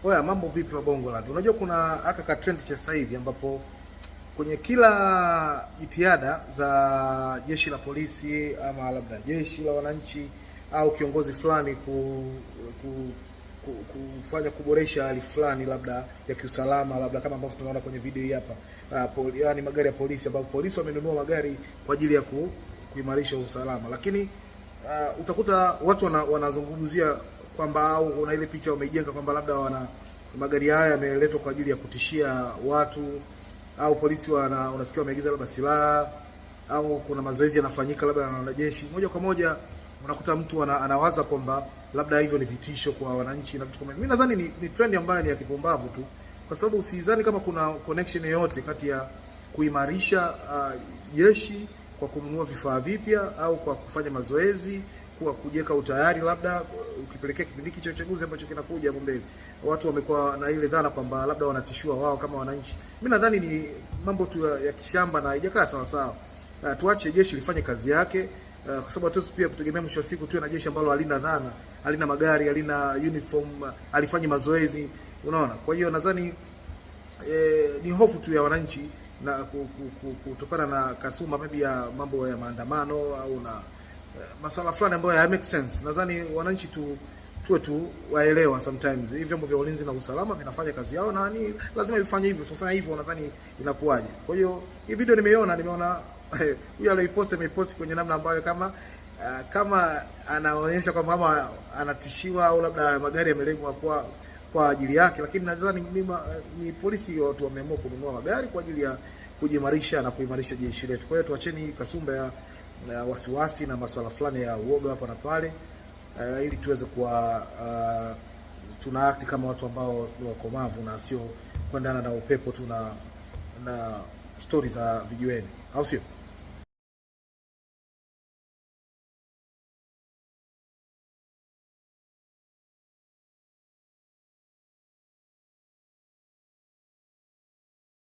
Oya, mambo vipi wa Bongoland? Unajua kuna aka ka trend cha sasa hivi ambapo kwenye kila jitihada za jeshi la polisi ama labda jeshi la wananchi au kiongozi fulani kufanya kuboresha hali fulani labda ya kiusalama, labda kama ambavyo tunaona kwenye video hii hapa, yani magari ya polisi, ambapo polisi wamenunua magari kwa ajili ya kuimarisha usalama, lakini utakuta watu wanazungumzia kwamba au una ile picha wameijenga kwamba labda magari haya yameletwa kwa ajili ya kutishia watu, au polisi unasikia wameigiza labda silaha, au kuna mazoezi yanafanyika labda na wanajeshi. Moja kwa moja unakuta mtu anawaza kwamba labda hivyo ni vitisho kwa wananchi na vitu kama hivyo. Mimi nadhani ni trend ambayo ni ya kipumbavu tu, kwa sababu usidhani kama kuna connection yoyote kati ya kuimarisha jeshi kwa kununua vifaa vipya au kwa kufanya mazoezi, kwa kujeka utayari, labda ukipelekea kipindi cha uchaguzi ambacho kinakuja hapo mbele. Watu wamekuwa na ile dhana kwamba labda wanatishiwa wao kama wananchi. Mimi nadhani ni mambo tu ya kishamba na haijakaa sawa sawa. Tuache jeshi lifanye kazi yake, kwa sababu hatuwezi pia kutegemea mwisho wa siku tuwe na jeshi ambalo halina dhana, halina magari, halina uniform, halifanyi mazoezi, unaona. Kwa hiyo nadhani ni hofu tu ya wananchi na kutokana na kasumba maybe ya mambo ya maandamano au na masuala fulani ambayo ya make sense. Nadhani wananchi tuwe waelewa sometimes hivi vyombo vya ulinzi na usalama vinafanya kazi yao na ni lazima vifanye hivyo. Usifanye hivyo nadhani inakuwaje? Kwa hiyo hii video nimeona huyu ameipost kwenye namna ambayo kama anaonyesha kwamba kama anatishiwa au labda magari yamelengwa kwa ajili yake, lakini nadhani ni polisi watu wameamua kununua magari kwa ajili ya kujimarisha na kuimarisha jeshi letu. Kwa hiyo tuacheni kasumba ya wasiwasi na masuala fulani ya uoga hapa na pale, ili tuweze kuwa tuna act kama watu ambao ni wakomavu na sio kuendana na upepo tu na stories za vijiweni, au sio?